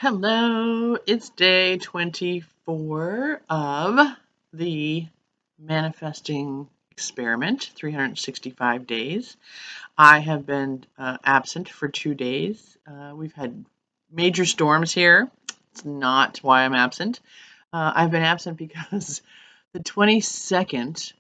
Hello, it's day 24 of the manifesting experiment, 365 days. I have been absent for 2 days. We've had major storms here. It's not why I'm absent. I've been absent because the 22nd,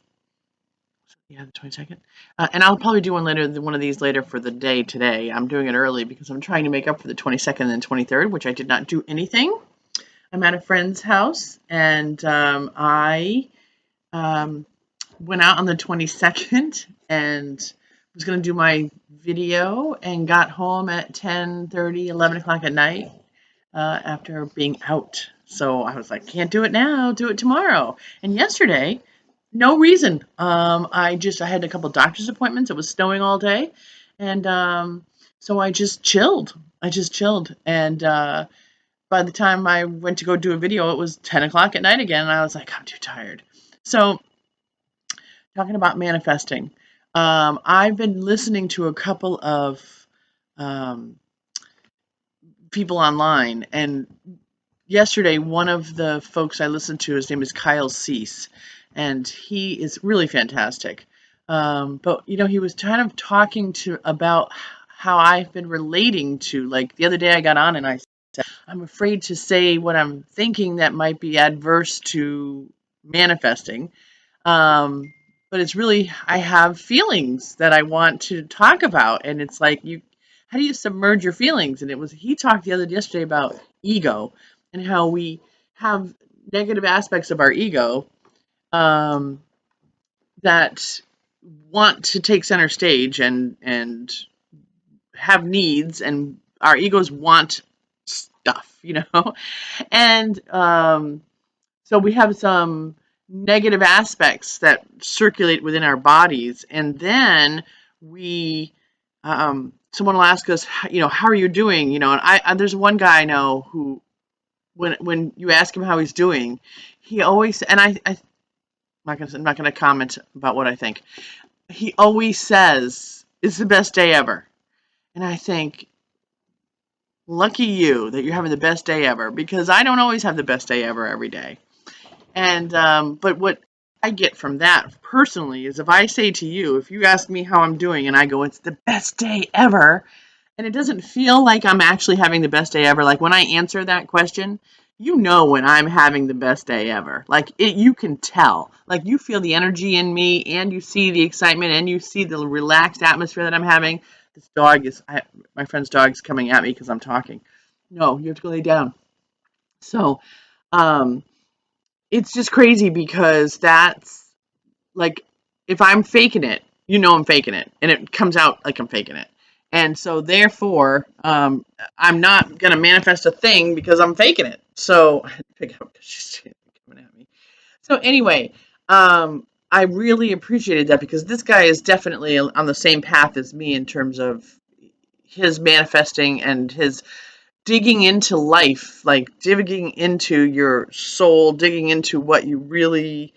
the 22nd, and I'll probably do one of these later for the day today. I'm doing it early because I'm trying to make up for the 22nd and 23rd, which I did not do anything. I'm at a friend's house, and I went out on the 22nd and was going to do my video and got home at 10:30, 11 o'clock at night after being out. So I was like, can't do it now, do it tomorrow. And yesterday, no reason. I had a couple doctor's appointments. It was snowing all day, and so I just chilled. And by the time I went to go do a video, it was 10 o'clock at night again, and I was like, I'm too tired. So, talking about manifesting, I've been listening to a couple of um, people online, and yesterday, one of the folks I listened to, his name is kylecease, and he is really fantastic. But he was kind of talking about how I've been relating to, like the other day I got on and I said, I'm afraid to say what I'm thinking that might be adverse to manifesting. But it's really, I have feelings that I want to talk about, and it's like, how do you submerge your feelings? And he talked yesterday about ego and how we have negative aspects of our ego um, that want to take center stage and have needs, and our egos want stuff. And so we have some negative aspects that circulate within our bodies, and then someone will ask us, how are you doing? And there's one guy I know who, when you ask him how he's doing, he always, and I'm not gonna comment about what I think. He always says it's the best day ever, and I think, lucky you that you're having the best day ever, because I don't always have the best day ever every day. And but what I get from that personally is, if I say to you, if you ask me how I'm doing and I go, it's the best day ever, and it doesn't feel like I'm actually having the best day ever, like when I answer that question, when I'm having the best day ever. Like you can tell. Like you feel the energy in me, and you see the excitement, and you see the relaxed atmosphere that I'm having. My friend's dog's coming at me because I'm talking. No, you have to go lay down. So, um, it's just crazy because that's like, if I'm faking it, I'm faking it, and it comes out like I'm faking it. And so therefore, I'm not going to manifest a thing because I'm faking it. So I had to pick up because she's coming at me. So anyway, I really appreciated that, because this guy is definitely on the same path as me in terms of his manifesting and his digging into life, like digging into your soul, digging into what you really,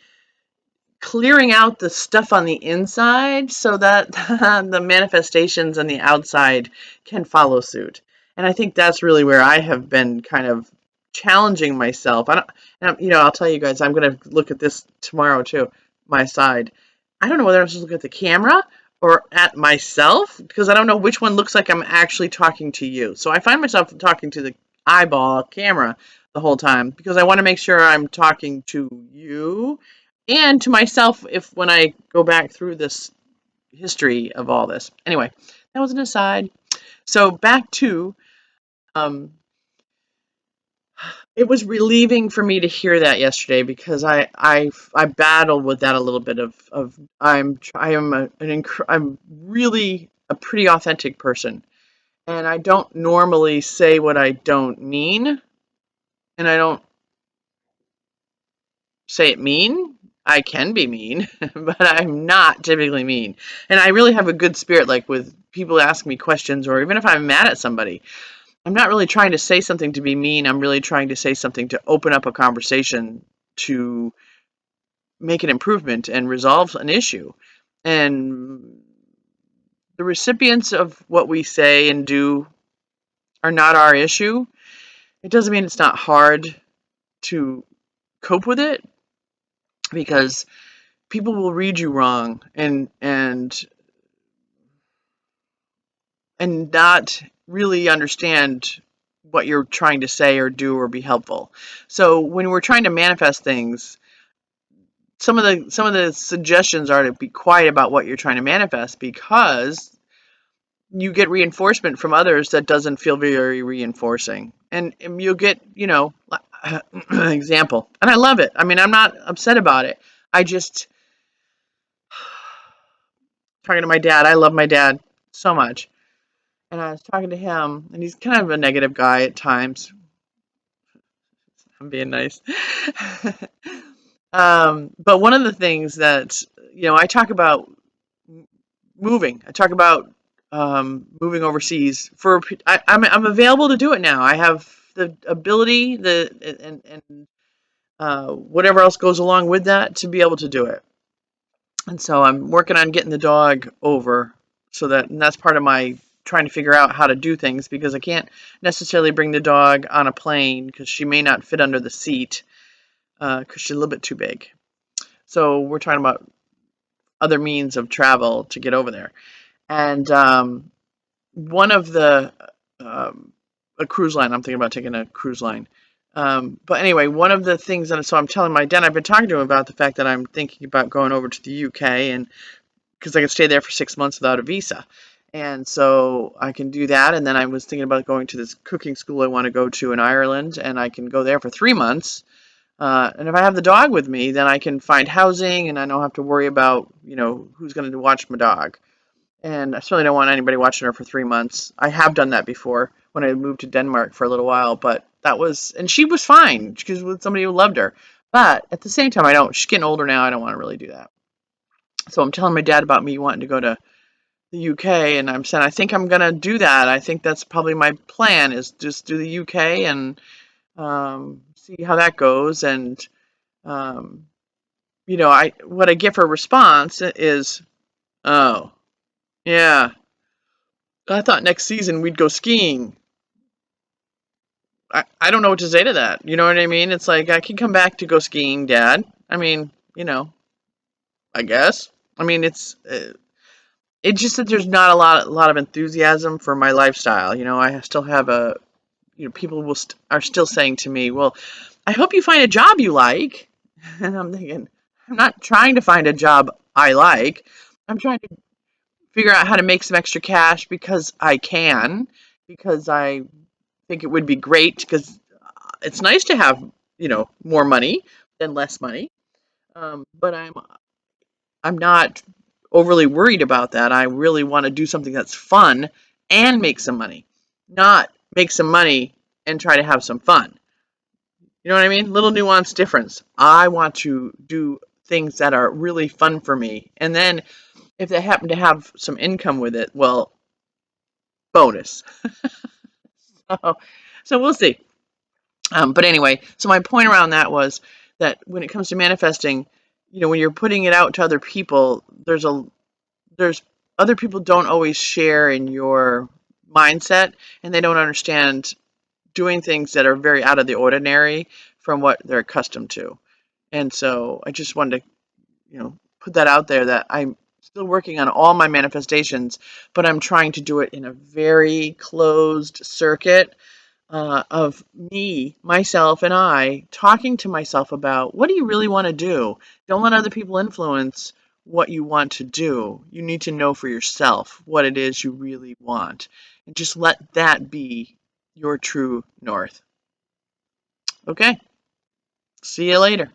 clearing out the stuff on the inside so that the manifestations on the outside can follow suit. And I think that's really where I have been kind of challenging myself. I'll tell you guys, I'm going to look at this tomorrow too, my side. I don't know whether I'm supposed to look at the camera or at myself, because I don't know which one looks like I'm actually talking to you. So I find myself talking to the eyeball camera the whole time, because I want to make sure I'm talking to you and to myself, if when I go back through this history of all this. Anyway, that was an aside. So back to, um, it was relieving for me to hear that yesterday, because I battled with that a little bit of I'm really a pretty authentic person, and I don't normally say what I don't mean, and I don't say it mean. I can be mean, but I'm not typically mean. And I really have a good spirit, like with people asking me questions, or even if I'm mad at somebody. I'm not really trying to say something to be mean. I'm really trying to say something to open up a conversation, to make an improvement and resolve an issue. And the recipients of what we say and do are not our issue. It doesn't mean it's not hard to cope with it, because people will read you wrong and not really understand what you're trying to say or do or be helpful. So when we're trying to manifest things, some of the suggestions are to be quiet about what you're trying to manifest, because you get reinforcement from others that doesn't feel very reinforcing. And you'll get, example. And I love it. I mean, I'm not upset about it. I just, talking to my dad, I love my dad so much. And I was talking to him, and he's kind of a negative guy at times. I'm being nice. But one of the things that, I talk about moving. I talk about moving overseas I'm available to do it now. I have the ability, and whatever else goes along with that, to be able to do it. And so I'm working on getting the dog over, and that's part of my trying to figure out how to do things, because I can't necessarily bring the dog on a plane because she may not fit under the seat, because she's a little bit too big. So we're talking about other means of travel to get over there. And one of the a cruise line. I'm thinking about taking a cruise line. But anyway, one of the things so I'm telling my dad, I've been talking to him about the fact that I'm thinking about going over to the UK, and because I could stay there for 6 months without a visa. And so I can do that. And then I was thinking about going to this cooking school I want to go to in Ireland, and I can go there for 3 months. And if I have the dog with me, then I can find housing, and I don't have to worry about, who's going to watch my dog. And I certainly don't want anybody watching her for 3 months. I have done that before when I moved to Denmark for a little while, but and she was fine. She was with somebody who loved her. But at the same time, she's getting older now. I don't want to really do that. So I'm telling my dad about me wanting to go to the UK, and I'm saying I think I'm going to do that. I think that's probably my plan, is just do the UK and see how that goes. And, um, what I get for a response is, oh, yeah, I thought next season we'd go skiing. I don't know what to say to that. You know what I mean? It's like, I can come back to go skiing, Dad. I mean, I guess. I mean, it's just that there's not a lot of enthusiasm for my lifestyle. I still have people are still saying to me, well, I hope you find a job you like. And I'm thinking, I'm not trying to find a job I like. I'm trying to figure out how to make some extra cash because I can, because I think it would be great, because it's nice to have, more money than less money. But I'm not overly worried about that. I really want to do something that's fun and make some money, not make some money and try to have some fun. You know what I mean? Little nuance difference. I want to do things that are really fun for me. And then if they happen to have some income with it, well, bonus. So, so we'll see. But anyway, so my point around that was that when it comes to manifesting, when you're putting it out to other people, there's other people don't always share in your mindset, and they don't understand doing things that are very out of the ordinary from what they're accustomed to. And so I just wanted to, put that out there, that I'm still working on all my manifestations, but I'm trying to do it in a very closed circuit, of me, myself, and I talking to myself about, what do you really want to do? Don't let other people influence what you want to do. You need to know for yourself what it is you really want, and just let that be your true north. Okay, see you later.